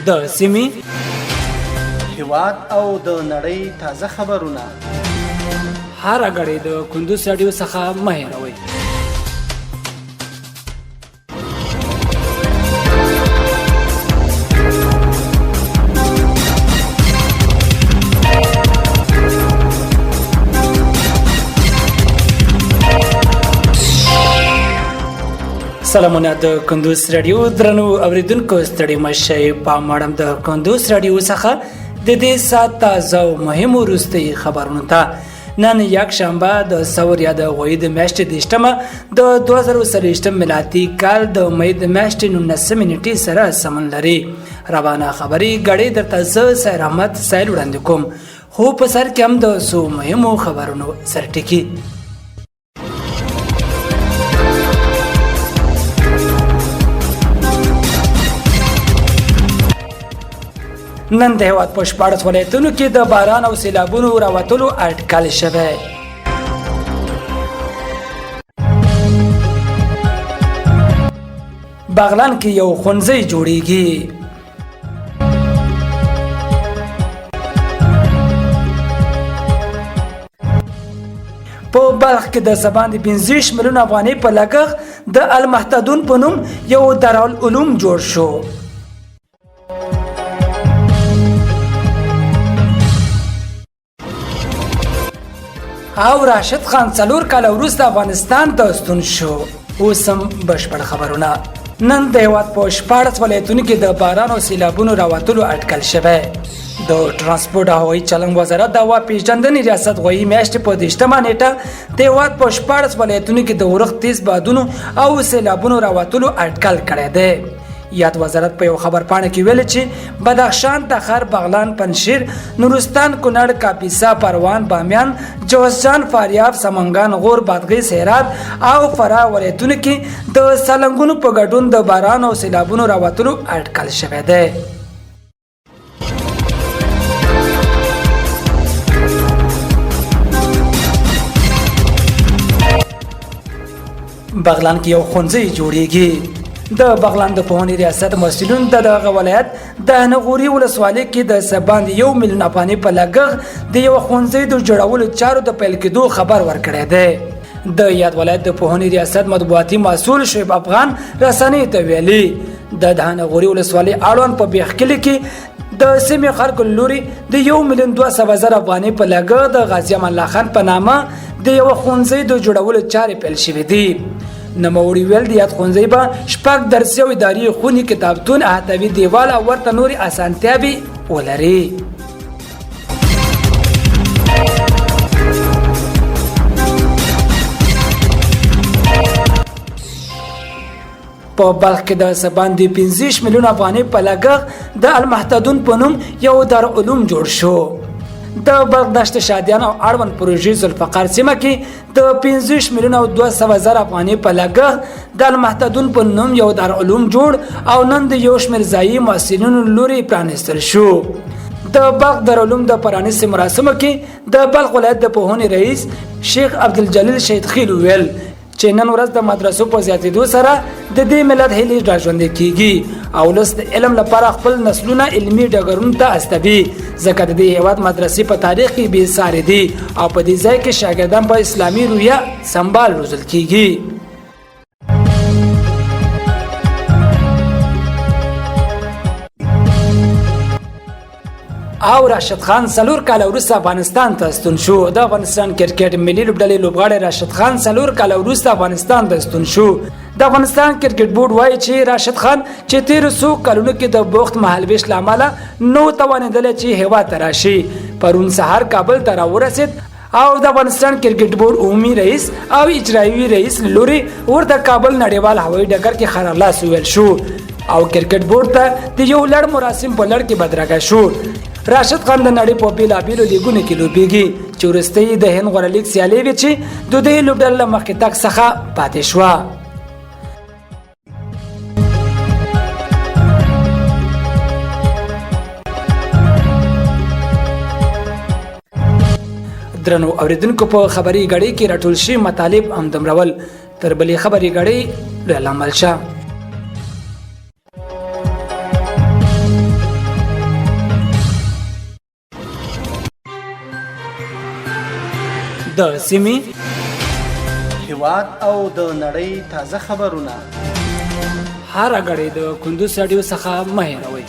د سیمې هیواد او د نړۍ تازه خبرونه هر غړي د کندوز رادیو څخه مه هېروئ. سلامونه د کندوز رادیو درنو اوریدونکو ستړي مشئ په ماړم د کندوز رادیو څخه د دې سات تازه او مهم وروستي خبرونه ته نن یک شنبه د سوریا د غوی د میاشتې د شتمه د 2023 میلادي کال د مې د میاشتې 19 منټې سره سمون لري. روانه خبري غړي درته زه سیر احمد سایل وړاندې کوم. خو په سر کې هم د سو مهمو خبرونو سرټکی. نن د هیواد په 14 ولایتونو کې د باران او سیلابونو راوتلو اټکل شوی. بغلان کې یو ښوونځی جوړیږي. په بلخ کې د سباند 15 میلیون افغانۍ په لګښت د المهتدون په نوم یو دارالعلوم جوړ شو. او راشد خان 4 کال وروسته افغانستان ته ستون شو. اوس هم بشپړ خبرونه. نن د هیواد په 14 ولایتونو کې د باران او سیلابونو راوتلو اټکل شوی. د ترانسپورت او هوایي چلند وزارت د هوا پیژندنې ریاست غوي میاشتې په 18 نیټه د هیواد په 14 ولایتونو کې د ورښت تیز بادونو او سیلابونو راوتلو اټکل کړی دی. یاد وزارت په یو خبر پاڼه کې ویل چې بدخشان، تخار، بغلان، پنشیر، نورستان، کونړ، کاپیسا، پروان، بامیان، جوزجان، فاریاب، سمنګان، غور، بادغیس، هرات او فراه ولایتونو کې د سالنګونو په ګډون د باران او سیلابونو راوتلو اټکل شوی دی. بغلان کې یو ښوونځی جوړیږي. د بغلان د پوهنې ریاست مسؤلین د دغه ولایت د نغوري ولسوالۍ کې د سباند 1 میلیون افغانۍ په لګښت د یو ښوونځي د جوړولو چارو د پیل کېدو خبر ورکړی دی. د یاد ولایت د پوهنې ریاست مطبوعاتي مسؤل شعیب افغان رسنۍ ته ویلي د نغوري ولسوالۍ اړوند په بیخ کلي کې د سیمې خلکو لوري د 1,200,000 افغانۍ په لګښت د غازی امان الله خان په نامه د یو ښوونځي د جوړولو چارې پیل شوې دي. نوموړي ویل د یاد ښوونځي به 6 درسي او اداري خونې، کتابتون، احتوي دیوال او ورته نورې اسانتیاوې ولري. په بلخ کې د سباند 15 میلیون افغانۍ په لګښت د المهتدون په نوم یو دارالعلوم جوړ شو. د بلخ دشت شادیان او اړوند پروژې ذوالفقار سیمه کې د 15 میلیون او 200,000 افغانۍ په لګښت د المهتدون په نوم یو دارالعلوم جوړ او نن د یو شمېر ځایي محصلینو لوري پرانیستل شو. د بلخ دارالعلوم د پرانیستې مراسمو کې د بلخ ولایت د پوهنې رئیس شیخ عبدالجلیل شهیدخیل ویل چې نن ورځ د مدرسو په زیاتېدو سره د دې ملت هیلې راژوندۍ کیږي او ولس د علم لپاره خپل نسلونه علمي ډګرونو ته استوي، ځکه د دې هیواد مدرسې په تاریخ کې بې ساري دي او په دې ځای کې شاګردان په اسلامي روحیه سمبال روزل کیږي. او راشد خان 4 کال وروسته افغانستان ته ستون شو. د افغانستان کرکټ ملي لوبډلې لوبغاړی راشد خان 4 کال وروسته افغانستان ته ستون شو. د افغانستان کرکټ بورډ وایي چې راشد خان چې 1300 کلونو کې د بوخت مهالویش لامل نو توانیدل چې هیواد ته راشي. پرون سهار کابل ته راورسید او د افغانستان کرکټ بورډ عمومي رئیس او اجرایي رئیس لوري ورته کابل نړیوال هوایي ډګر کې خیرلاس ویل شو او کرکټ بورډ ته د یو لړ مراسم په لړ کې بدرګه شو. راشد خان د نړۍ په بیلابیلو لیګونو کې لوبیږي چې وروسته د هند غوره لیګ سیالي وي چې د دې لوبډلې له مخکې تګ څخه پاتې شوه. درنو اوریدونکو په خبري غړي کې راټول شي مطالب هم دمرول تر بلې خبري غړي له عمل شه. د سیمې، هیواد او د نړۍ تازه خبرونه هر غړي د کندوز رادیو څخه مه هېروئ.